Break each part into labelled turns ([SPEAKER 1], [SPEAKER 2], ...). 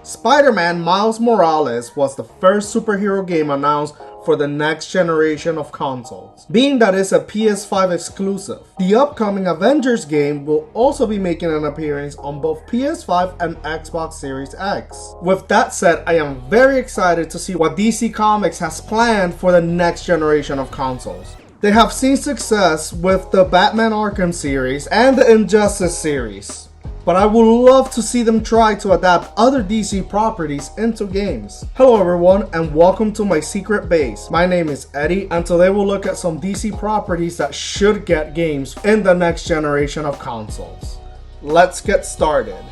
[SPEAKER 1] Spider-Man Miles Morales was the first superhero game announced for the next generation of consoles, being that it's a PS5 exclusive. The upcoming Avengers game will also be making an appearance on both PS5 and Xbox Series X. With that said, I am very excited to see what DC Comics has planned for the next generation of consoles. They have seen success with the Batman Arkham series and the Injustice series, but I would love to see them try to adapt other DC properties into games. Hello everyone and welcome to my secret base. My name is Eddie and today we'll look at some DC properties that should get games in the next generation of consoles. Let's get started.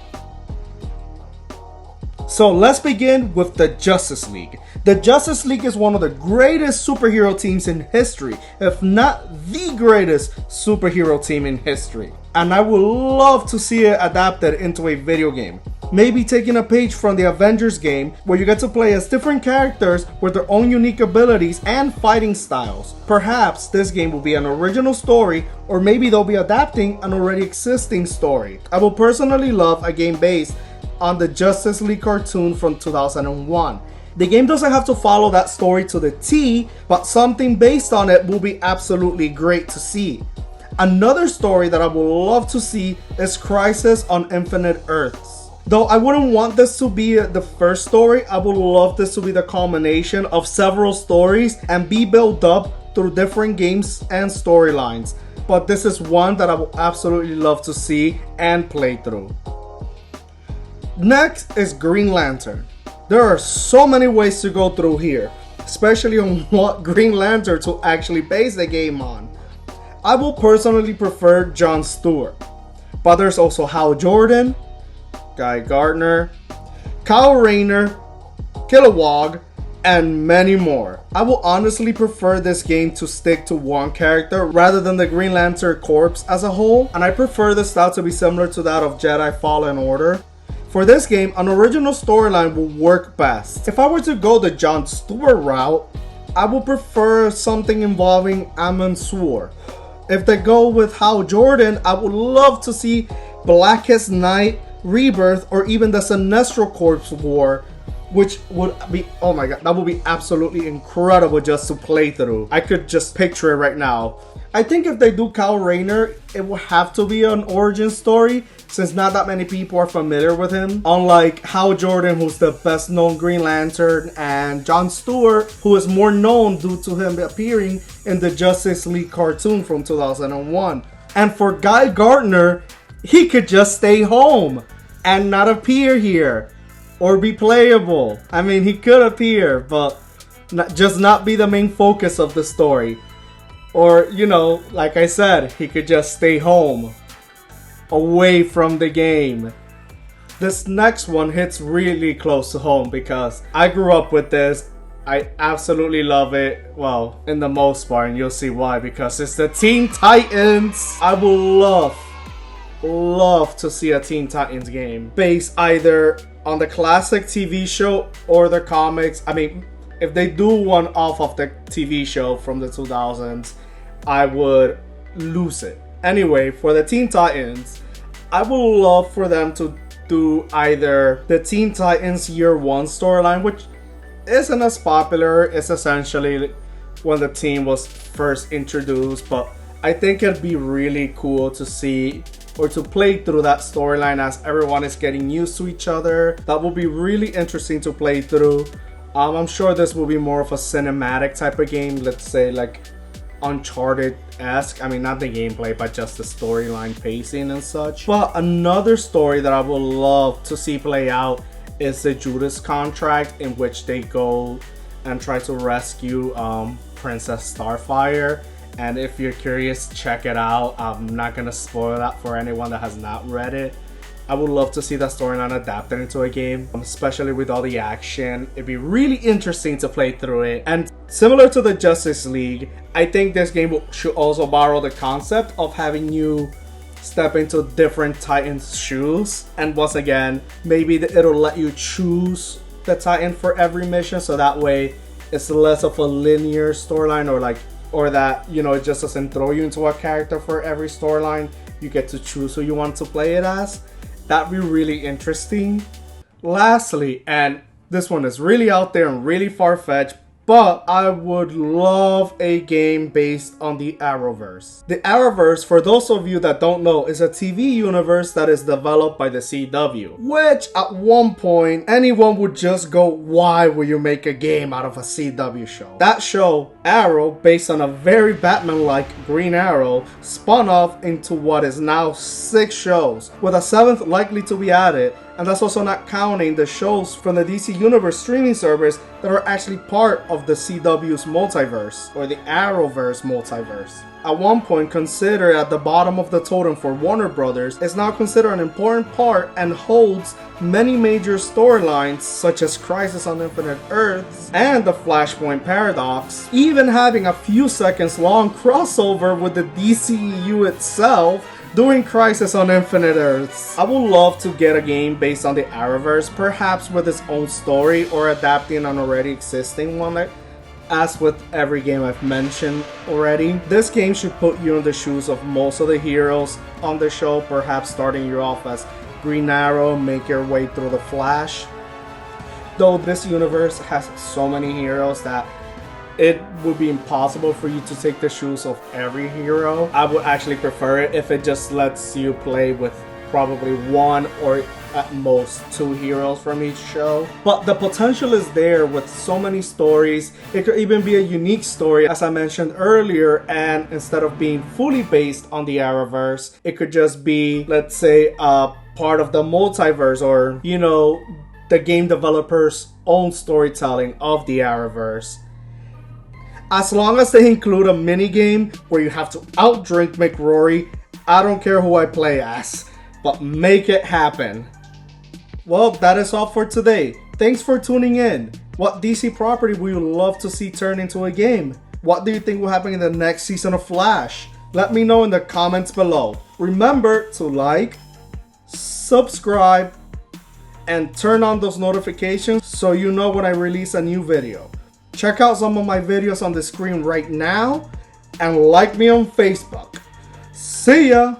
[SPEAKER 1] So let's begin with the Justice League. The Justice League is one of the greatest superhero teams in history, if not the greatest superhero team in history. And I would love to see it adapted into a video game. Maybe taking a page from the Avengers game where you get to play as different characters with their own unique abilities and fighting styles. Perhaps this game will be an original story, or maybe they'll be adapting an already existing story. I will personally love a game based on the Justice League cartoon from 2001. The game doesn't have to follow that story to the T, but something based on it will be absolutely great to see. Another story that I would love to see is Crisis on Infinite Earths. Though I wouldn't want this to be the first story, I would love this to be the culmination of several stories and be built up through different games and storylines. But this is one that I would absolutely love to see and play through. Next is Green Lantern. There are so many ways to go through here, especially on what Green Lantern to actually base the game on. I will personally prefer John Stewart, but there's also Hal Jordan, Guy Gardner, Kyle Rayner, Kilowog, and many more. I will honestly prefer this game to stick to one character rather than the Green Lantern Corps as a whole, and I prefer the style to be similar to that of Jedi Fallen Order. For this game, an original storyline will work best. If I were to go the John Stewart route, I would prefer something involving Amon Sur. If they go with Hal Jordan, I would love to see Blackest Night, Rebirth, or even the Sinestro Corps War, which would be, oh my god, that would be absolutely incredible just to play through. I could just picture it right now. I think if they do Kyle Rayner, it will have to be an origin story, since not that many people are familiar with him. Unlike Hal Jordan, who's the best known Green Lantern, and John Stewart, who is more known due to him appearing in the Justice League cartoon from 2001. And for Guy Gardner, he could just stay home and not appear here or be playable. I mean, he could appear, but just not be the main focus of the story. Or, you know, like I said, he could just stay home, away from the game. This next one hits really close to home because I grew up with this. I absolutely love it. Well, in the most part, and you'll see why, because it's the Teen Titans. I would love to see a Teen Titans game based either on the classic TV show or the comics. I mean, if they do one off of the TV show from the 2000s, I would lose it. Anyway, for the Teen Titans, I would love for them to do either the Teen Titans Year 1 storyline, which isn't as popular. It's essentially when the team was first introduced, but I think it'd be really cool to see or to play through that storyline as everyone is getting used to each other. That will be really interesting to play through. I'm sure this will be more of a cinematic type of game, let's say like Uncharted-esque. I mean, not the gameplay, but just the storyline pacing and such. But another story that I would love to see play out is the Judas Contract, in which they go and try to rescue Princess Starfire. And if you're curious, check it out. I'm not gonna spoil that for anyone that has not read it. I would love to see that storyline adapted into a game, especially with all the action. It'd be really interesting to play through it. And similar to the Justice League, I think this game should also borrow the concept of having you step into different Titans' shoes. And once again, maybe it'll let you choose the Titan for every mission, so that way it's less of a linear storyline, or that, you know, it just doesn't throw you into a character for every storyline. You get to choose who you want to play it as. That'd be really interesting. Lastly, and this one is really out there and really far-fetched, but I would love a game based on the Arrowverse. The Arrowverse, for those of you that don't know, is a TV universe that is developed by the CW, which at one point anyone would just go, why would you make a game out of a CW show? That show, Arrow, based on a very Batman-like Green Arrow, spun off into what is now 6 shows, with a 7th likely to be added. And that's also not counting the shows from the DC Universe streaming service that are actually part of the CW's multiverse, or the Arrowverse multiverse. At one point considered at the bottom of the totem for Warner Brothers, is now considered an important part and holds many major storylines such as Crisis on Infinite Earths and the Flashpoint Paradox, even having a few seconds long crossover with the DCEU itself, doing Crisis on Infinite Earths. I would love to get a game based on the Arrowverse, perhaps with its own story or adapting an already existing one. As with every game I've mentioned already, this game should put you in the shoes of most of the heroes on the show, perhaps starting you off as Green Arrow, make your way through the Flash. Though this universe has so many heroes that it would be impossible for you to take the shoes of every hero. I would actually prefer it if it just lets you play with probably 1 or at most 2 heroes from each show. But the potential is there with so many stories. It could even be a unique story, as I mentioned earlier, and instead of being fully based on the Arrowverse, it could just be, let's say, a part of the multiverse, or, you know, the game developer's own storytelling of the Arrowverse. As long as they include a minigame where you have to outdrink McRory, I don't care who I play as, but make it happen. Well, that is all for today. Thanks for tuning in. What DC property would you love to see turn into a game? What do you think will happen in the next season of Flash? Let me know in the comments below. Remember to like, subscribe, and turn on those notifications so you know when I release a new video. Check out some of my videos on the screen right now and like me on Facebook. See ya!